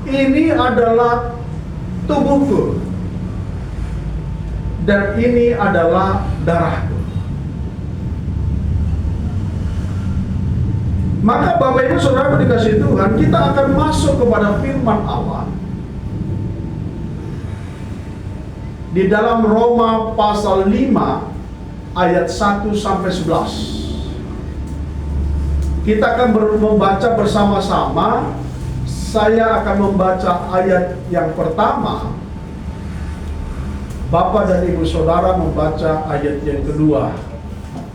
ini adalah tubuhku dan ini adalah darahku. Maka Bapak Ibu Saudara dikasihi Tuhan, kita akan masuk kepada firman Allah di dalam Roma pasal 5 ayat 1 sampai 11. Kita akan membaca bersama-sama. Saya akan membaca ayat yang pertama, Bapak dan Ibu Saudara membaca ayat yang kedua.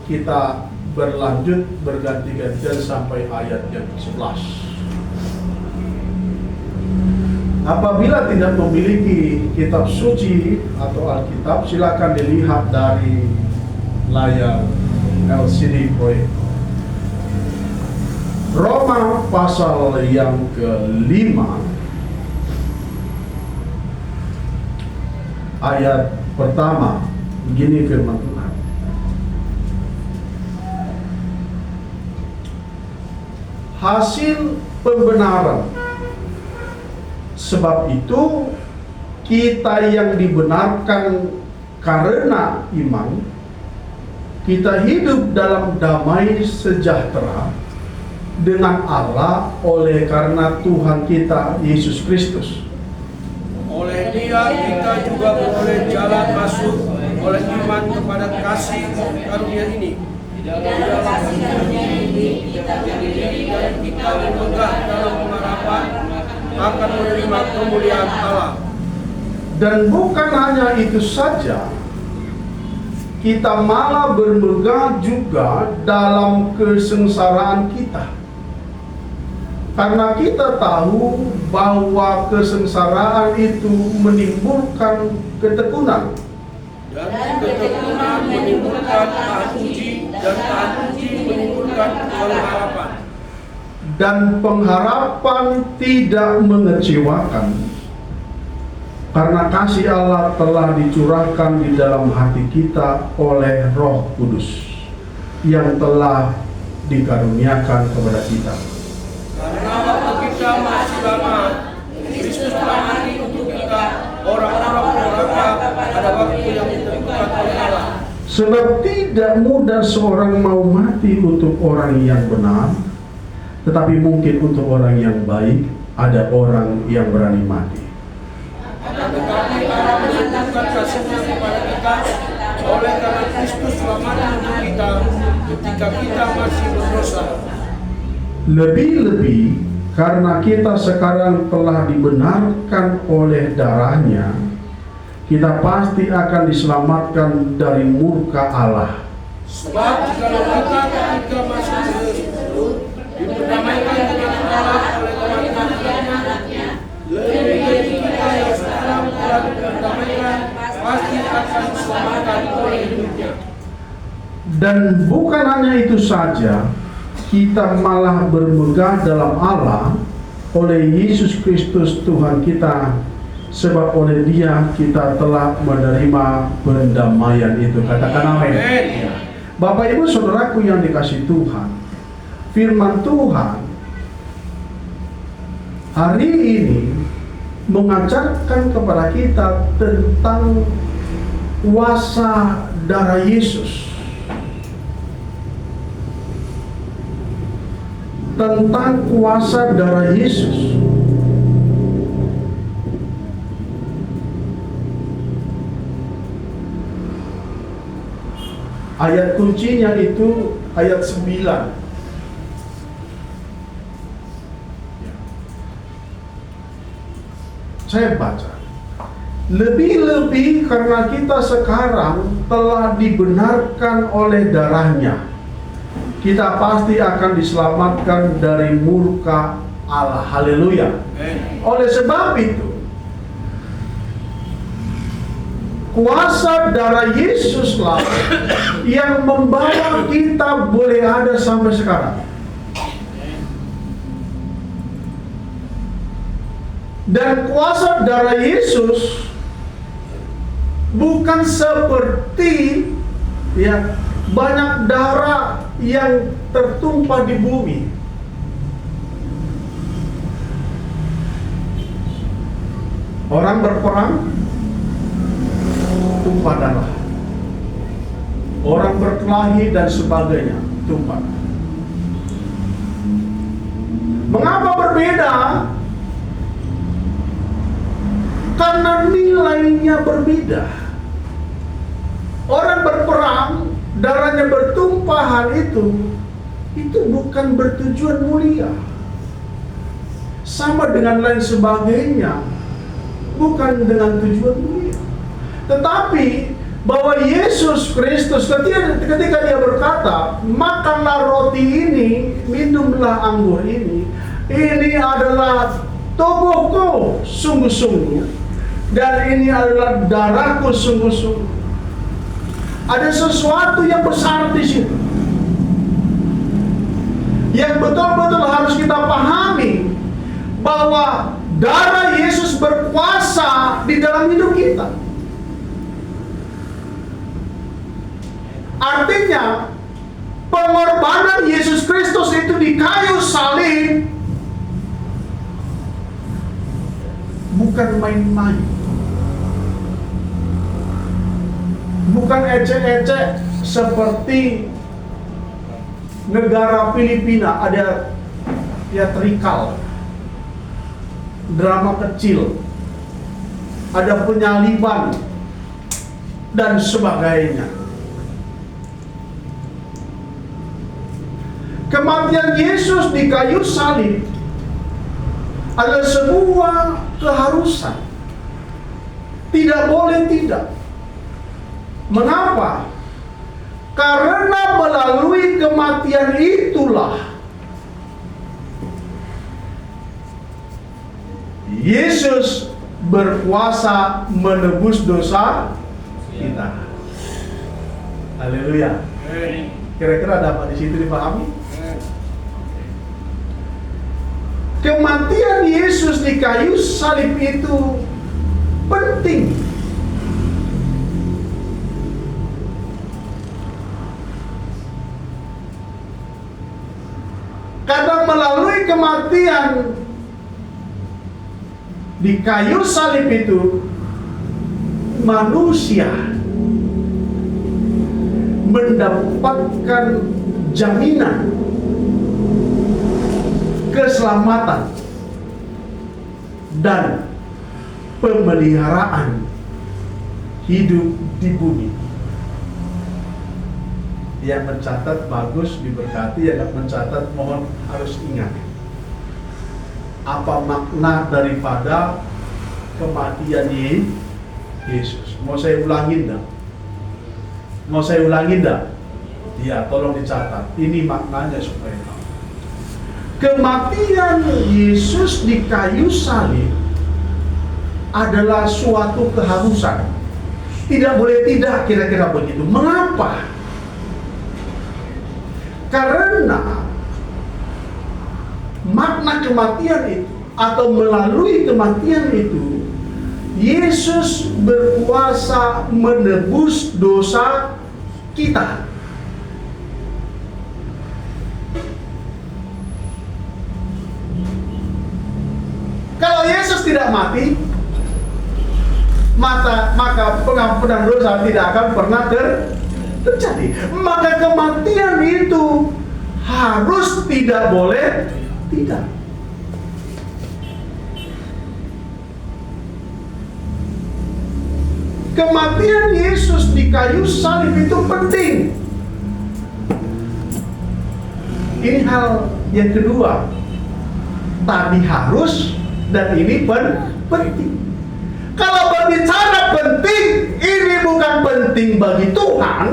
Kita berlanjut berganti-gantian sampai ayat yang 11. Apabila tidak memiliki kitab suci atau Alkitab, silakan dilihat dari layar LCD proyektor. Roma pasal yang ke-5 ayat pertama, begini firman Tuhan. Hasil pembenaran. Sebab itu kita yang dibenarkan karena iman, kita hidup dalam damai sejahtera dengan Allah oleh karena Tuhan kita Yesus Kristus. Oleh Dia kita juga beroleh jalan masuk oleh iman kepada kasih karunia ini. Di dalam kasih karunia ini kita berdiri dan kita berpegang dalam pengharapan akan menerima kemuliaan Allah. Dan bukan hanya itu saja, kita malah bermegah juga dalam kesengsaraan kita. Karena kita tahu bahwa kesengsaraan itu menimbulkan ketekunan. Dan ketekunan menimbulkan tahan uji, dan tahan uji menimbulkan pengharapan. Dan pengharapan tidak mengecewakan, karena kasih Allah telah dicurahkan di dalam hati kita oleh Roh Kudus yang telah dikaruniakan kepada kita. Karena waktu kita masih lama, Kristus telah mati untuk kita, orang-orang neraka, pada waktu yang ditentukan oleh Allah. Sebab tidak mudah seorang mau mati untuk orang yang benar, tetapi mungkin untuk orang yang baik ada orang yang berani mati. Tetapi Allah menunjukkan kasih-Nya kepada kita oleh karena Kristus telah mati untuk kita ketika kita masih berdosa. Lebih-lebih karena kita sekarang telah dibenarkan oleh darahnya, kita pasti akan diselamatkan dari murka Allah. Sebab jikalau kita ketika masih berdosa diperdamaikan dengan Allah oleh kematian anaknya, lebih-lebih kita yang sekarang telah diperdamaikan pasti akan diselamatkan oleh hidupnya. Dan bukan hanya itu saja, kita malah bermegah dalam Allah oleh Yesus Kristus Tuhan kita, sebab oleh Dia kita telah menerima pendamaian itu. Katakan amin. Bapak Ibu Saudaraku yang dikasihi Tuhan, firman Tuhan hari ini mengajarkan kepada kita tentang kuasa darah Yesus, tentang kuasa darah Yesus. Ayat kuncinya itu ayat 9. Saya baca. Lebih-lebih karena kita sekarang telah dibenarkan oleh darahnya, kita pasti akan diselamatkan dari murka Allah. Haleluya. Oleh sebab itu, kuasa darah Yesuslah yang membawa kita boleh ada sampai sekarang. Dan kuasa darah Yesus bukan seperti banyak darah yang tertumpah di bumi. Orang berperang, tumpah darah. Orang berkelahi dan sebagainya, tumpah. Mengapa berbeda? Karena nilainya berbeda. Orang berperang, darahnya bertumpahan itu bukan bertujuan mulia. Sama dengan lain sebagainya, bukan dengan tujuan mulia. Tetapi bahwa Yesus Kristus ketika dia berkata, makanlah roti ini, minumlah anggur ini adalah tubuhku sungguh-sungguh, dan ini adalah darahku sungguh-sungguh. Ada sesuatu yang besar di situ, yang betul-betul harus kita pahami, bahwa darah Yesus berkuasa di dalam hidup kita. Artinya, pengorbanan Yesus Kristus itu di kayu salib bukan main-main, bukan ecek-ecek seperti negara Filipina ada teatrikal, drama kecil, ada penyaliban dan sebagainya. Kematian Yesus di kayu salib adalah sebuah keharusan. Tidak boleh tidak. Mengapa? Karena melalui kematian itulah Yesus berkuasa menebus dosa kita. Haleluya. Kira-kira ada apa di situ dipahami? Kematian Yesus di kayu salib itu penting. Karena melalui kematian di kayu salib itu, manusia mendapatkan jaminan keselamatan dan pemeliharaan hidup di bumi. Yang mencatat bagus, diberkati. Yang mencatat mohon harus ingat apa makna daripada kematian Yesus. Mau saya ulangin dah? Mau saya ulangin dah? Ya, tolong dicatat. Ini maknanya supaya tahu. Kematian Yesus di kayu salib adalah suatu keharusan. Tidak boleh tidak, kira-kira begitu. Mengapa? Karena makna kematian itu, atau melalui kematian itu, Yesus berkuasa menebus dosa kita. Kalau Yesus tidak mati, maka pengampunan dosa tidak akan pernah terjadi. Maka kematian itu harus tidak boleh tidak. Kematian Yesus di kayu salib itu penting. Ini hal yang kedua. Tadi harus, dan ini penting. Kalau berbicara penting, ini bukan penting bagi Tuhan,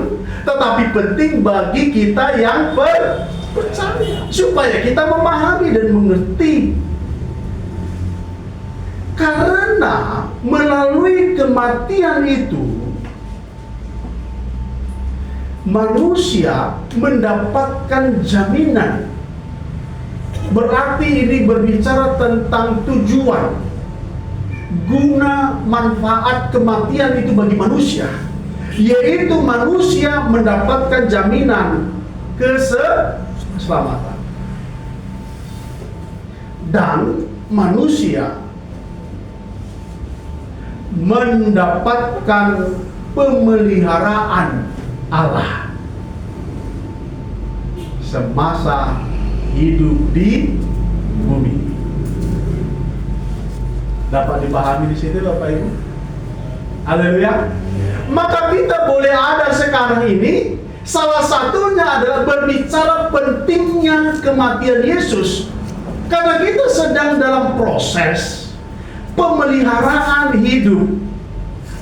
tetapi penting bagi kita yang percaya, supaya kita memahami dan mengerti. Karena melalui kematian itu, manusia mendapatkan jaminan. Berarti ini berbicara tentang tujuan, guna, manfaat kematian itu bagi manusia, yaitu manusia mendapatkan jaminan keselamatan. Dan manusia mendapatkan pemeliharaan Allah semasa hidup di bumi. Dapat dipahami di situ Bapak Ibu? Haleluya. Maka kita boleh ada sekarang ini, salah satunya adalah berbicara pentingnya kematian Yesus. Karena kita sedang dalam proses pemeliharaan hidup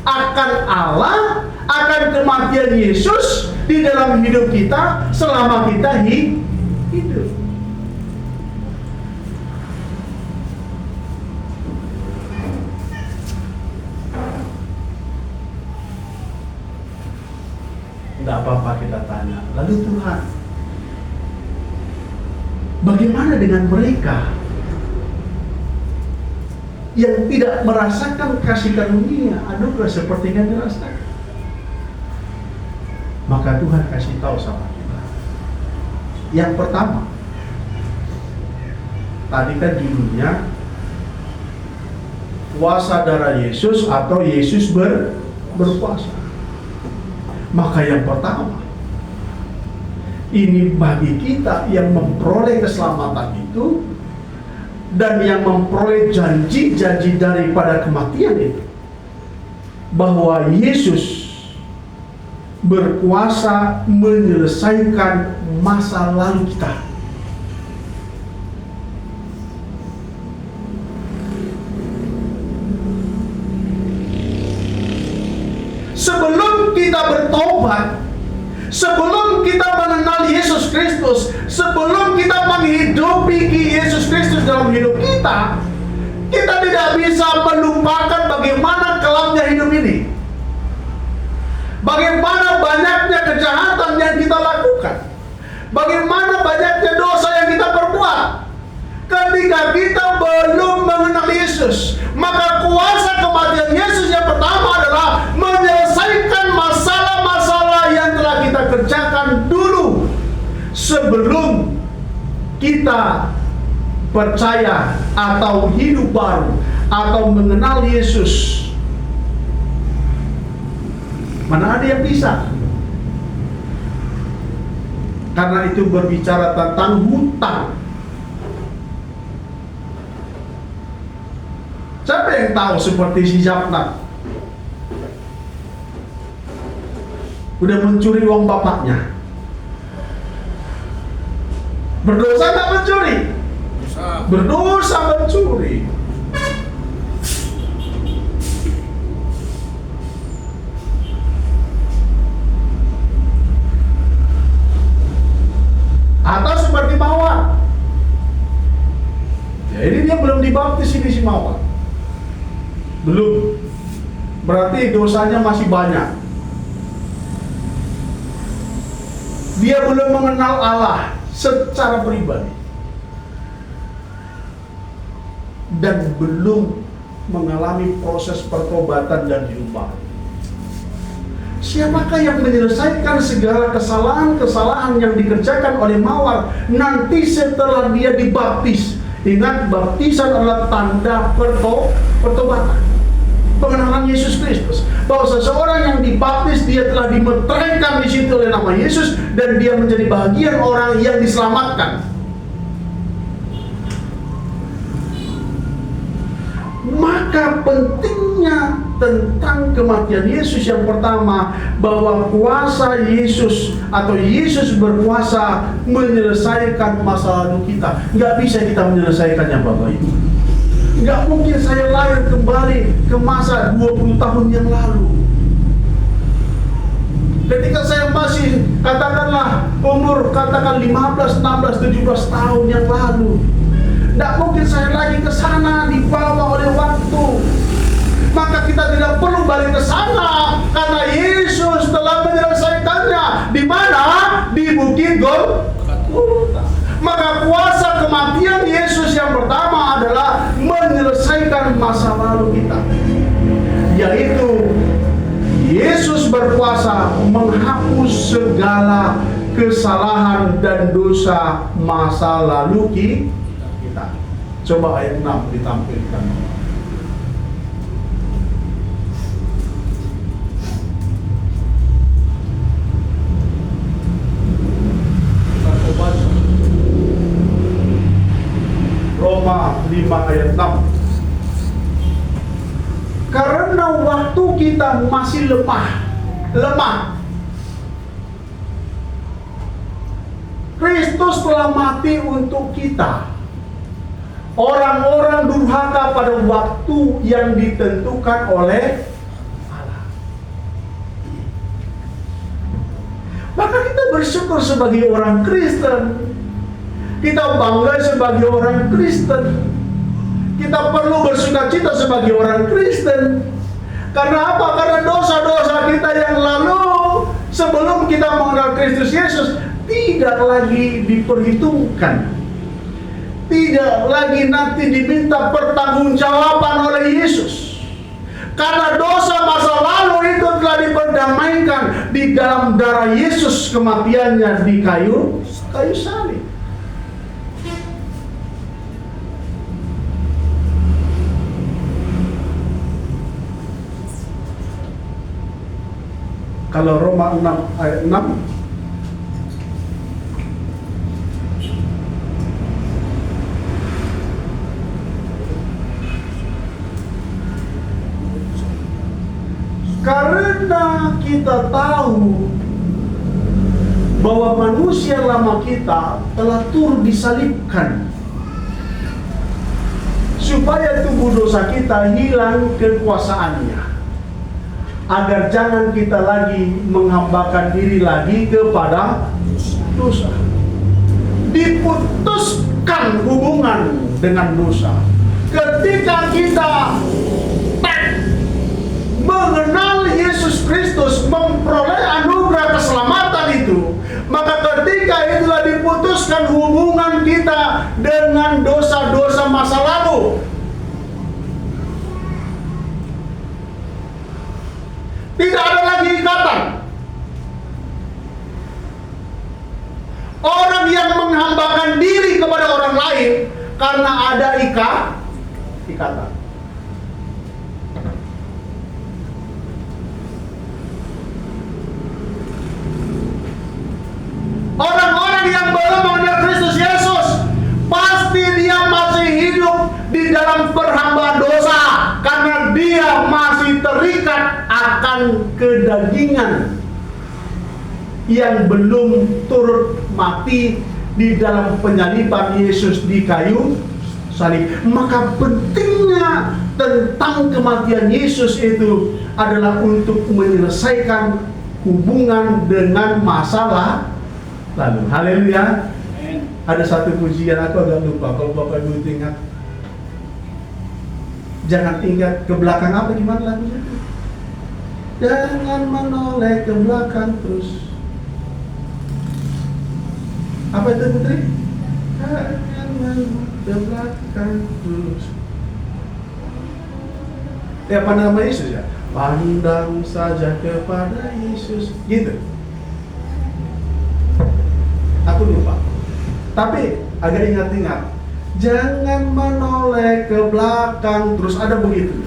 akan Allah, akan kematian Yesus di dalam hidup kita selama kita hidup. Tidak apa-apa kita tanya. Lalu Tuhan, bagaimana dengan mereka yang tidak merasakan kasih karunia anugerah seperti yang dirasakan? Maka Tuhan kasih tahu sama kita. Yang pertama, tadi kan judulnya kuasa darah Yesus atau Yesus berkuasa. Maka yang pertama, ini bagi kita yang memperoleh keselamatan itu dan yang memperoleh janji-janji daripada kematian itu, bahwa Yesus berkuasa menyelesaikan masa lalu kita. Sebelum kita bertobat, sebelum kita mengenal Yesus Kristus, sebelum kita menghidupi Yesus Kristus dalam hidup kita, kita tidak bisa melupakan bagaimana kelamnya hidup ini. Bagaimana banyaknya kejahatan yang kita lakukan. Bagaimana banyaknya dosa yang kita perbuat. Ketika kita belum mengenal Yesus, maka kuasa kematian Yesus yang pertama adalah menyelesaikan masalah-masalah yang telah kita kerjakan dulu sebelum kita percaya atau hidup baru atau mengenal Yesus. Mana ada yang bisa? Karena itu berbicara tentang hutang. Siapa yang tahu seperti si Zapnat? Udah mencuri uang bapaknya. Berdosa nggak mencuri? Berdosa mencuri. Atau seperti Mawar. Jadi dia belum dibaptis ini si Mawar. Belum. Berarti dosanya masih banyak. Dia belum mengenal Allah secara pribadi. Dan belum mengalami proses pertobatan dan hidup baru. Siapakah yang menyelesaikan segala kesalahan-kesalahan yang dikerjakan oleh Mawar nanti setelah dia dibaptis? Ingat, baptisan adalah tanda pertobatan, pengenalan Yesus Kristus. Bahwa seseorang yang dibaptis, dia telah dimeteraikan di situ oleh nama Yesus dan dia menjadi bagian orang yang diselamatkan. Maka pentingnya tentang kematian Yesus yang pertama, bahwa kuasa Yesus atau Yesus berkuasa menyelesaikan masa lalu kita. Nggak bisa kita menyelesaikannya Bapak Ibu. Nggak mungkin saya lahir kembali ke masa 20 tahun yang lalu. Ketika saya masih katakanlah umur 15, 16, 17 tahun yang lalu. Tidak mungkin saya lagi ke sana dibawa oleh waktu. Maka kita tidak perlu balik ke sana karena Yesus telah menyelesaikannya. Di mana? Di Bukit Golgota. Maka kuasa kematian Yesus yang pertama adalah menyelesaikan masa lalu kita. Yaitu Yesus berkuasa menghapus segala kesalahan dan dosa masa lalu kita. Coba ayat 6 ditampilkan. 5 ayat 6. Karena waktu kita masih lemah, Kristus telah mati untuk kita, orang-orang durhaka pada waktu yang ditentukan oleh Allah. Maka kita bersyukur sebagai orang Kristen. Kita bangga sebagai orang Kristen. Kita perlu bersukacita sebagai orang Kristen. Karena apa? Karena dosa-dosa kita yang lalu sebelum kita mengenal Kristus Yesus tidak lagi diperhitungkan. Tidak lagi nanti diminta pertanggungjawaban oleh Yesus. Karena dosa masa lalu itu telah diperdamaikan di dalam darah Yesus, kematiannya di kayu salib. Kalau Roma 6 ayat 6, karena kita tahu bahwa manusia lama kita telah turut disalibkan supaya tubuh dosa kita hilang kekuasaannya, agar jangan kita lagi menghambakan diri lagi kepada dosa. Diputuskan hubungan dengan dosa ketika kita mengenal Yesus Kristus, memperoleh anugerah keselamatan itu. Maka ketika itulah diputuskan hubungan kita dengan dosa-dosa masa lalu. Tidak ada lagi ikatan. Orang yang menghambakan diri kepada orang lain karena ada ikatan. Orang-orang yang belum mengenal Kristus Yesus, pasti dia masih hidup di dalam perhambaan dosa karena dia masih terikat akan kedagingan yang belum turut mati di dalam penyaliban Yesus di kayu salib. Maka pentingnya tentang kematian Yesus itu adalah untuk menyelesaikan hubungan dengan masalah lalu. Haleluya. Ada satu pujian, aku agak lupa, kalau Bapak Ibu ingat. Jangan ingat ke belakang, apa gimana lagunya? Jangan menoleh ke belakang terus. Apa itu Putri? Jangan menoleh ke belakang terus. Ya, pandang sama Yesus ya. Pandang saja kepada Yesus. Gitu. Aku lupa. Tapi agak ingat-ingat. Jangan menoleh ke belakang terus, ada begitu.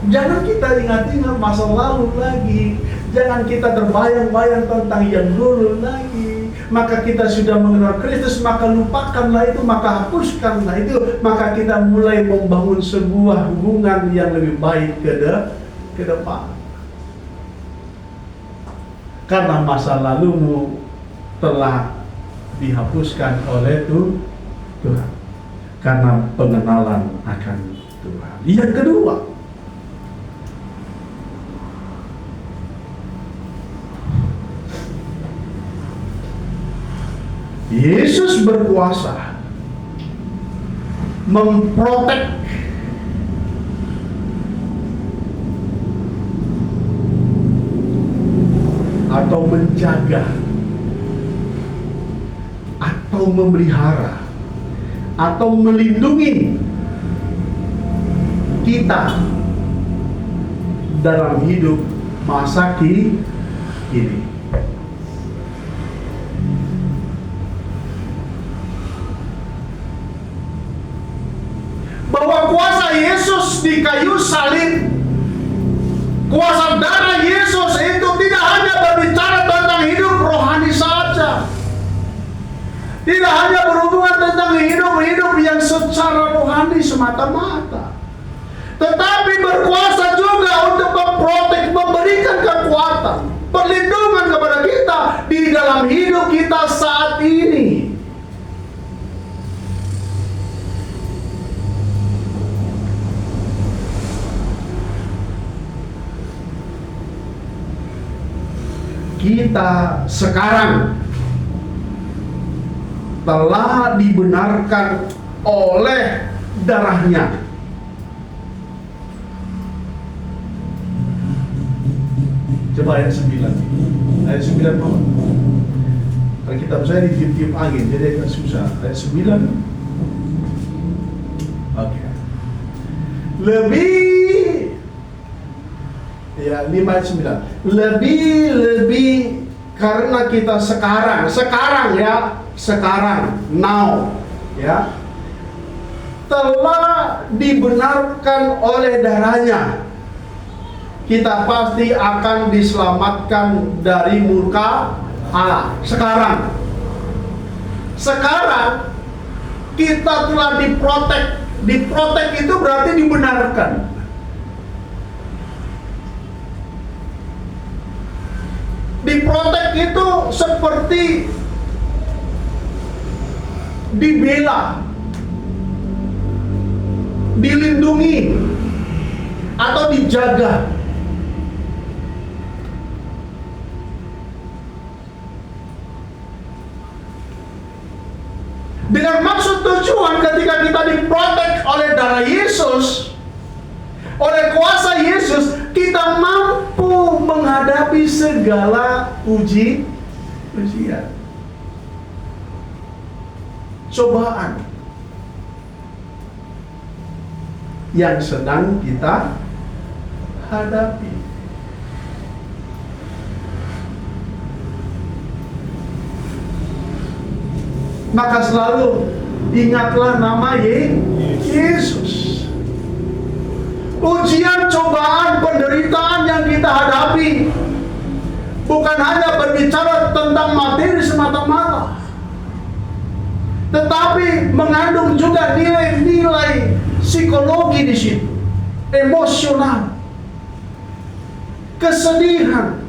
Jangan kita ingat-ingat masa lalu lagi. Jangan kita terbayang-bayang tentang yang dulu lagi. Maka kita sudah mengenal Kristus, maka lupakanlah itu, maka hapuskanlah itu. Maka kita mulai membangun sebuah hubungan yang lebih baik ke depan. Karena masa lalumu telah dihapuskan oleh Tuhan karena pengenalan akan Tuhan. Yang kedua, Yesus berkuasa memprotek atau menjaga atau memelihara atau melindungi kita dalam hidup masa kini. Bahwa kuasa Yesus di kayu salib, kuasa darah Yesus itu tidak hanya berbicara tentang hidup rohani saja, Tidak hanya berhubungan tentang hidup yang secara rohani semata-mata, tetapi berkuasa juga untuk memprotek, memberikan kekuatan, perlindungan kepada kita di dalam hidup kita saat ini. Kita sekarang telah dibenarkan oleh darahnya. Coba ayat 9. Ayat 9 mau. Alkitab saya ditiup-tiup angin, jadi agak susah. Ayat 9. Oke. Ya, 5 ayat 9. Lebih karena kita sekarang now, ya, telah dibenarkan oleh darahnya, kita pasti akan diselamatkan dari murka Allah. Sekarang kita telah diprotek. Diprotek itu berarti dibenarkan. Diprotek itu seperti dibela, dilindungi, atau dijaga. Dengan maksud tujuan ketika kita diprotek oleh darah Yesus, oleh kuasa Yesus, kita mampu menghadapi segala ujian, cobaan yang sedang kita hadapi. Maka selalu ingatlah nama Yesus. Ujian, cobaan, penderitaan yang kita hadapi bukan hanya berbicara tentang materi semata-mata, tetapi mengandung juga nilai-nilai psikologi di situ, emosional, kesedihan,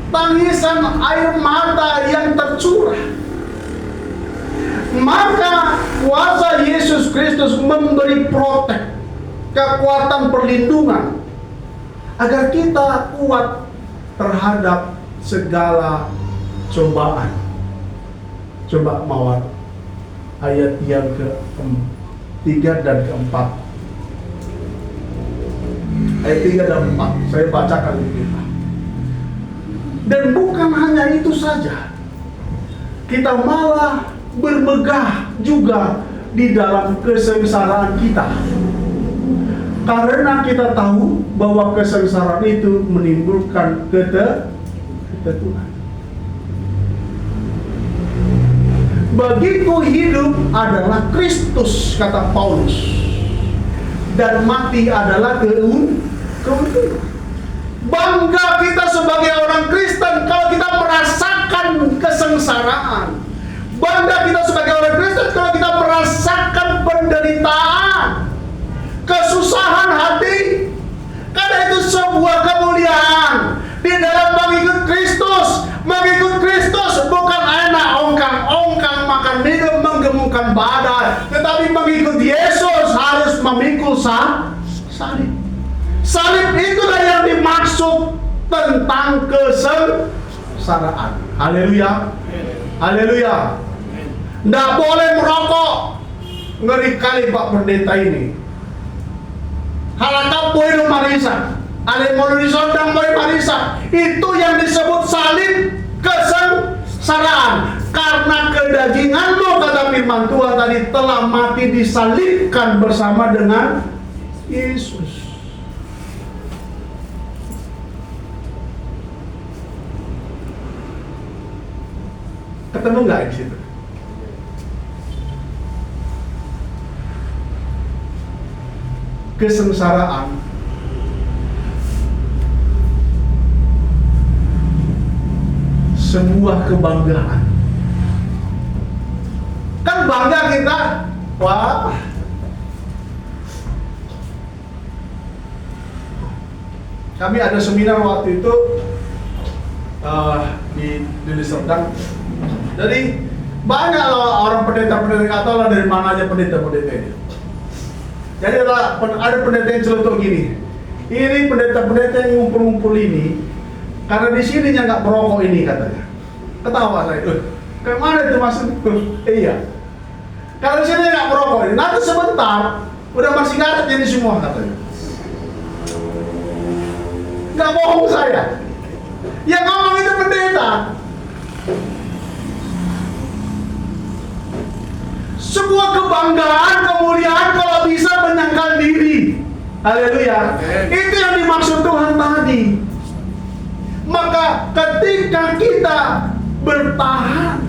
tangisan air mata yang tercurah. Maka kuasa Yesus Kristus memberi protek, kekuatan perlindungan, agar kita kuat terhadap segala cobaan. Coba mawar ayat yang ke-3 dan ke-4. Ayat 3 dan 4 saya bacakan untuk kita. Dan bukan hanya itu saja, kita malah bermegah juga di dalam kesengsaraan kita, karena kita tahu bahwa kesengsaraan itu menimbulkan ketekunan. Bagiku hidup adalah Kristus, kata Paulus, dan mati adalah keuntungan. Bangga kita sebagai orang Kristen kalau kita merasakan kesengsaraan. Bangga kita sebagai orang Kristen kalau kita merasakan penderitaan, kesusahan hati. Karena itu sebuah kemuliaan di dalam mengikut Kristus. Mengikut Kristus bukan enak ongkang-ongkang makan minum menggemukkan badan, tetapi mengikut Yesus harus memikul salib. Salib itulah yang dimaksud tentang kesengsaraan. Haleluya. Haleluya. Nggak boleh merokok. Ngeri kali Pak Pendeta ini. Halakap boy no marisa. Ale moluri sondang boy marisa. Itu yang disebut salib kesengsaraan. Karena kedaginganmu, kata firman Tuhan tadi, telah mati disalibkan bersama dengan Yesus. Ketemu nggak di situ? Kesengsaraan sebuah kebanggaan. Kan bangga kita, wah. Kami ada seminar waktu itu di Serdang. Jadi banyak orang pendeta-pendeta, nggak tahu lah dari mana aja pendeta-pendeta ini. Jadi ada pendeta yang celotok gini. Ini pendeta-pendeta yang ngumpul-ngumpul ini, karena di sininya nggak merokok ini katanya. Ketawa saya. Kayak mana itu maksud? Iya. Kalau di sini nggak merokok ini, nanti sebentar udah masih ngaret jadi semua katanya. Nggak bohong saya. Yang ngomong itu pendeta. Sebuah kebanggaan, kemuliaan kalau bisa menyangkal diri. Haleluya. Itu yang dimaksud Tuhan tadi. Maka ketika kita bertahan,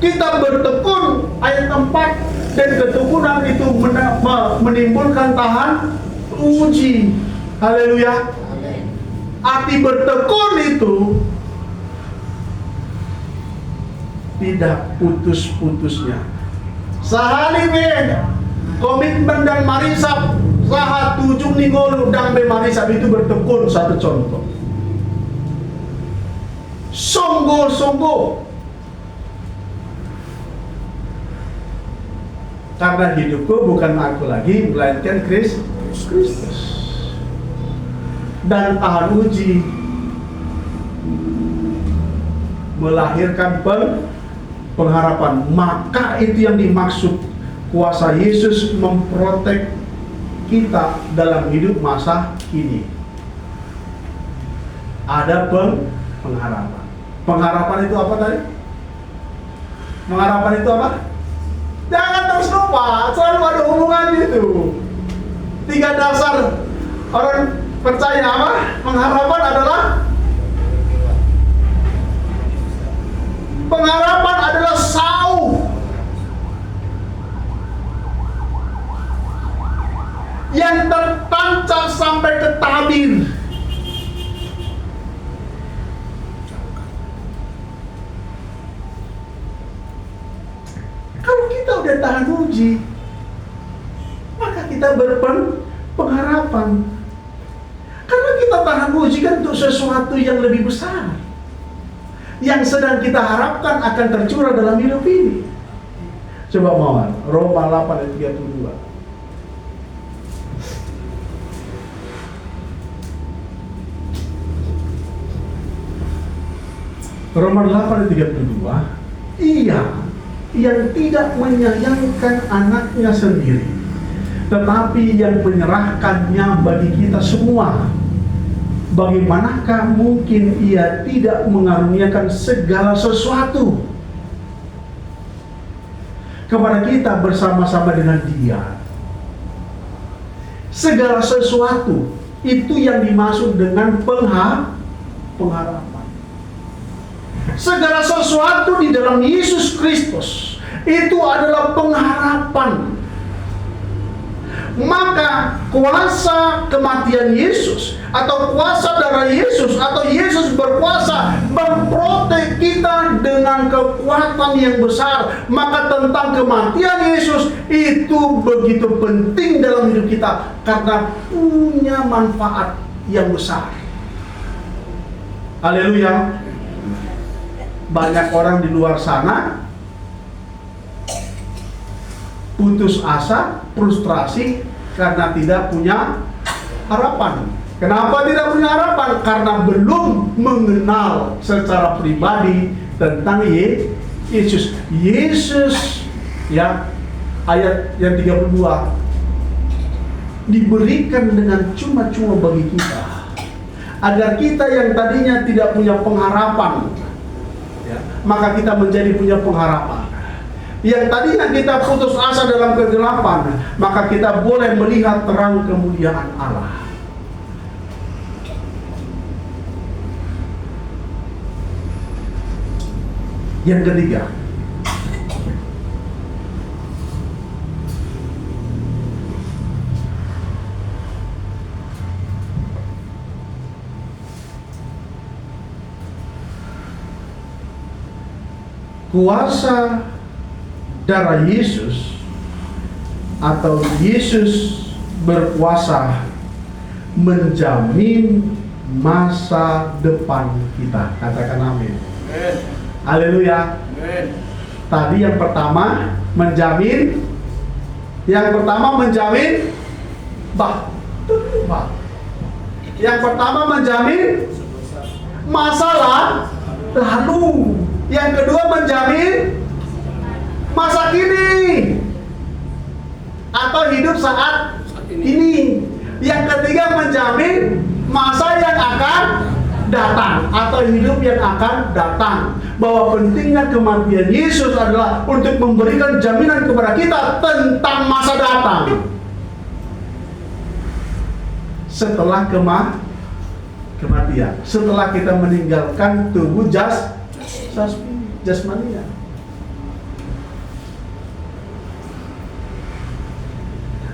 kita bertekun, ayat 4, dan ketekunan itu menimbulkan tahan uji. Haleluya. Arti bertekun itu tidak putus-putusnya. Sahali komitmen dan marisap saha tujung ningolu dan be marisap itu bertekun. Satu contoh. Sungguh-sungguh. Karena hidupku bukan aku lagi, melainkan Kristus. Dan tahan uji melahirkan pengharapan. Maka itu yang dimaksud kuasa Yesus memprotek kita dalam hidup masa kini. Ada pengharapan. Pengharapan itu apa tadi? Pengharapan itu apa? Jangan terus lupa, selalu ada hubungan itu. 3 dasar orang percaya apa? Pengharapan adalah sauh yang tertancap sampai ke tabir. Kalau kita udah tahan uji, maka kita berpengharapan. Karena kita tahan uji kan untuk sesuatu yang lebih besar, yang sedang kita harapkan akan tercurah dalam hidup ini. Coba Mawar, Roma 8 ayat 32. Roma 8 ayat 32. Ia yang tidak menyayangkan anaknya sendiri, tetapi yang menyerahkannya bagi kita semua, bagaimanakah mungkin ia tidak mengaruniakan segala sesuatu kepada kita bersama-sama dengan Dia? Segala sesuatu itu yang dimaksud dengan pengharapan. Segala sesuatu di dalam Yesus Kristus itu adalah pengharapan. Maka kuasa kematian Yesus atau kuasa darah Yesus atau Yesus berkuasa memprotek kita dengan kekuatan yang besar. Maka tentang kematian Yesus itu begitu penting dalam hidup kita karena punya manfaat yang besar. Haleluya. Banyak orang di luar sana putus asa, frustrasi karena tidak punya harapan. Kenapa tidak punya harapan? Karena belum mengenal secara pribadi tentang Yesus. Yesus ya, ayat yang 32 diberikan dengan cuma-cuma bagi kita, agar kita yang tadinya tidak punya pengharapan ya, maka kita menjadi punya pengharapan. Yang tadinya kita putus asa dalam kegelapan, maka kita boleh melihat terang kemuliaan Allah. Yang ketiga, kuasa darah Yesus atau Yesus berkuasa menjamin masa depan kita. Katakan amin. Haleluya. Tadi yang pertama menjamin, yang pertama menjamin masalah lalu, yang kedua menjamin masa kini atau hidup saat ini, yang ketiga menjamin masa yang akan datang atau hidup yang akan datang. Bahwa pentingnya kematian Yesus adalah untuk memberikan jaminan kepada kita tentang masa datang setelah kematian, setelah kita meninggalkan tubuh jasmania.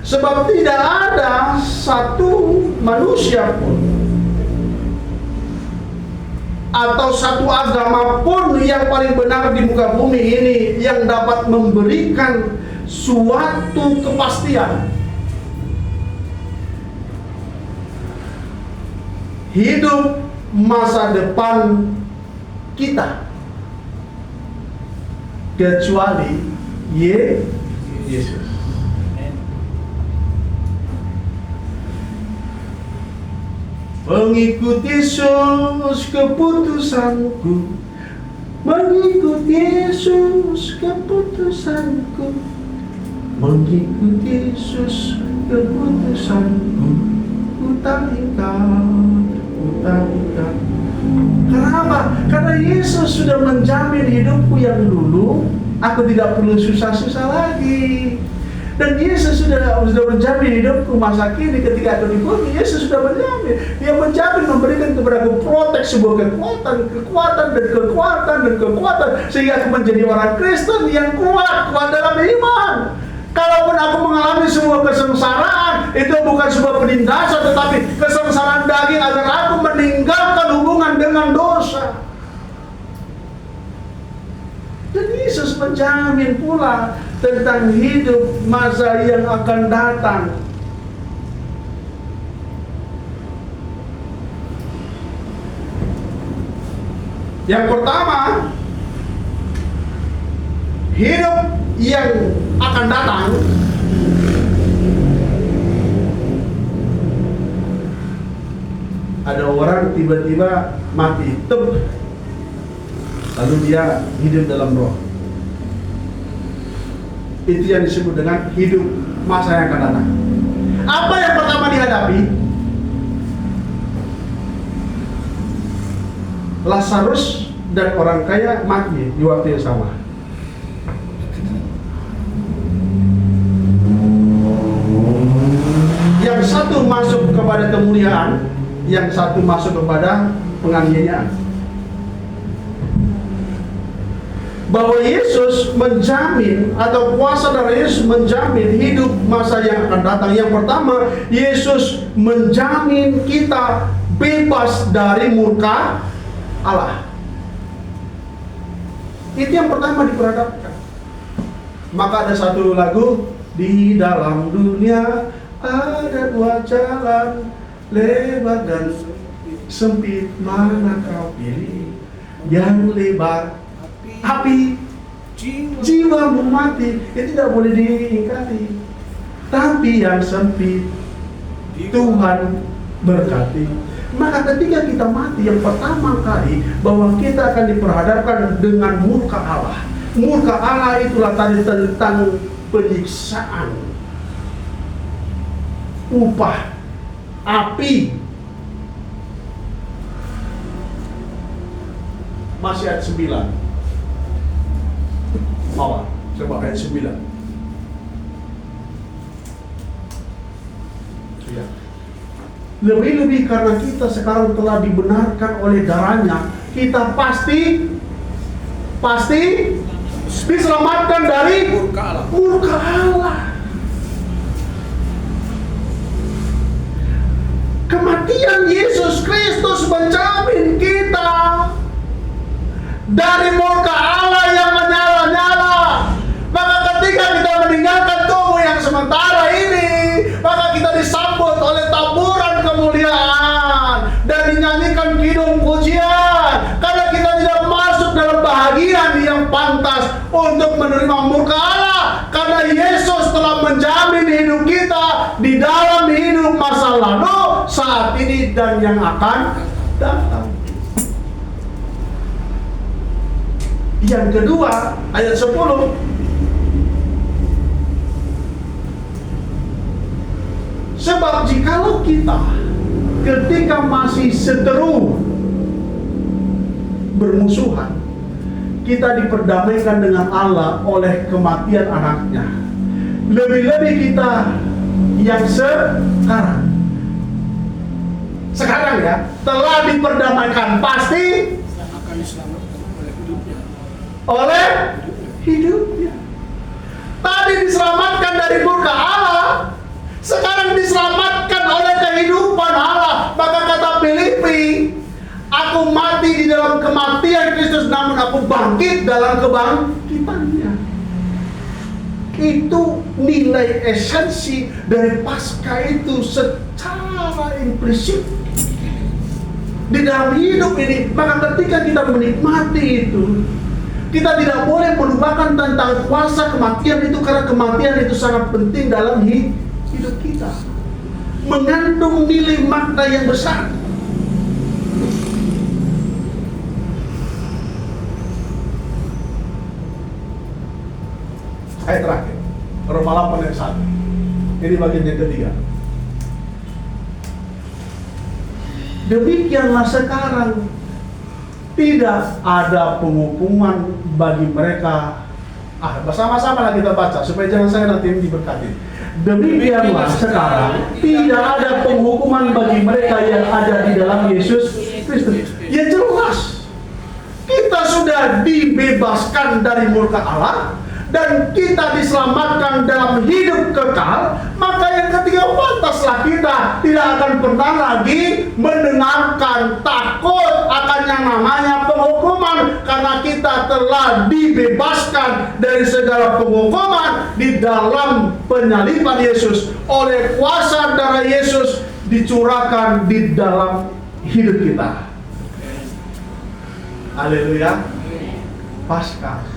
Sebab tidak ada satu manusia pun atau satu agama pun yang paling benar di muka bumi ini yang dapat memberikan suatu kepastian hidup masa depan kita kecuali Yesus. Mengikut Yesus keputusanku, mengikut Yesus keputusanku, mengikut Yesus keputusanku, ku tak ingkar. Kenapa? Karena Yesus sudah menjamin hidupku yang dulu, aku tidak perlu susah-susah lagi. Dan Yesus sudah menjamin hidupku masa kini ketika aku di bumi. Yesus sudah menjamin. Dia menjamin memberikan kepada aku proteksi sebuah kekuatan sehingga aku menjadi orang Kristen yang kuat dalam iman. Kalaupun aku mengalami sebuah kesengsaraan, itu bukan sebuah penindasan, tetapi kesengsaraan daging agar aku meninggalkan hubungan dengan dosa. Dan Yesus menjamin pula tentang hidup masa yang akan datang. Yang pertama, hidup yang akan datang ada orang tiba-tiba mati, lalu dia hidup dalam roh. Itu yang disebut dengan hidup masa yang akan datang. Apa yang pertama dihadapi? Lazarus dan orang kaya mati di waktu yang sama. Yang satu masuk kepada kemuliaan, yang satu masuk kepada penganiayaan. Bahwa Yesus menjamin atau kuasa dari Yesus menjamin hidup masa yang akan datang. Yang pertama, Yesus menjamin kita bebas dari murka Allah. Itu yang pertama diperhadapkan. Maka ada satu lagu, di dalam dunia ada dua jalan, lebar dan sempit, mana kau pilih? Yang lebar api, jiwamu mati, itu tidak boleh diingkari. Tapi yang sempit, Tuhan berkati. Maka ketika kita mati, yang pertama kali bahwa kita akan diperhadapkan dengan murka Allah. Murka Allah itulah tadi tentang penyiksaan, upah, api. Masih ayat 9. Mawar, coba ayat 9. Ya. Lebih-lebih karena kita sekarang telah dibenarkan oleh darahnya, kita pasti diselamatkan dari murka Allah. Kematian Yesus Kristus menjamin kita dari murka Allah yang untuk menerima murka Allah, karena Yesus telah menjamin hidup kita di dalam hidup masa lalu, saat ini, dan yang akan datang. Yang kedua, ayat 10. Sebab jikalau kita ketika masih seteru bermusuhan, kita diperdamaikan dengan Allah oleh kematian anaknya, lebih-lebih kita yang sekarang ya telah diperdamaikan pasti akan diselamatkan oleh hidupnya. Oleh hidupnya. Tadi diselamatkan dari murka Allah, sekarang diselamatkan oleh kehidupan Allah. Maka kata Filipi, aku mati di dalam kematian Kristus, namun aku bangkit dalam kebangkitannya. Itu nilai esensi dari Paskah itu secara implisit di dalam hidup ini. Maka ketika kita menikmati itu, kita tidak boleh melupakan tentang kuasa kematian itu, karena kematian itu sangat penting dalam hidup kita, mengandung nilai makna yang besar. Ayat terakhir, Roma 8 ayat 1. Ini bagian yang ketiga. Demikianlah sekarang tidak ada penghukuman bagi mereka. Bersama-sama kita baca supaya jangan saya nanti diberkati. Demikianlah sekarang tidak ada penghukuman bagi mereka yang ada di dalam Yesus Kristus. Ya jelas, kita sudah dibebaskan dari murka Allah dan kita diselamatkan dalam hidup kekal. Maka yang ketiga, pantaslah kita tidak akan pernah lagi mendengarkan takut akan yang namanya penghukuman, karena kita telah dibebaskan dari segala penghukuman di dalam penyaliban Yesus. Oleh kuasa darah Yesus dicurahkan di dalam hidup kita. Haleluya. Paskah,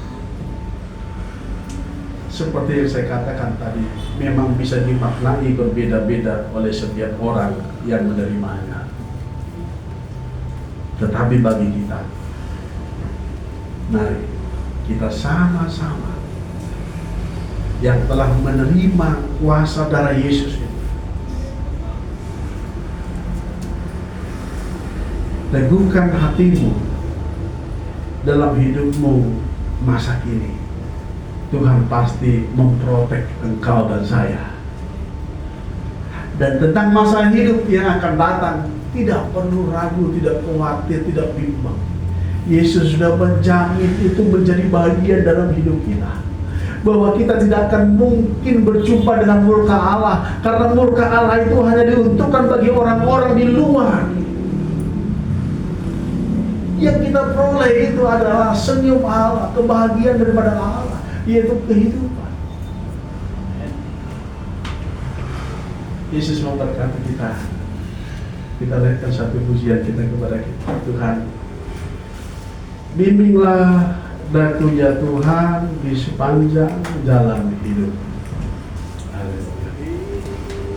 seperti yang saya katakan tadi, memang bisa dimaknai berbeda-beda oleh setiap orang yang menerimanya. Tetapi bagi kita, mari kita sama-sama yang telah menerima kuasa darah Yesus itu, teguhkan hatimu dalam hidupmu masa kini. Tuhan pasti memprotek engkau dan saya. Dan tentang masa hidup yang akan datang, tidak perlu ragu, tidak khawatir, tidak bimbang. Yesus sudah menjamin itu menjadi bagian dalam hidup kita, bahwa kita tidak akan mungkin berjumpa dengan murka Allah, karena murka Allah itu hanya diuntukkan bagi orang-orang di luar. Yang kita peroleh itu adalah senyum Allah, kebahagiaan daripada Allah, yaitu kehidupan. Yesus memberkati kita. Kita naikkan satu pujian kita kepada kita. Tuhan, bimbinglah datu ya Tuhan di sepanjang jalan hidup.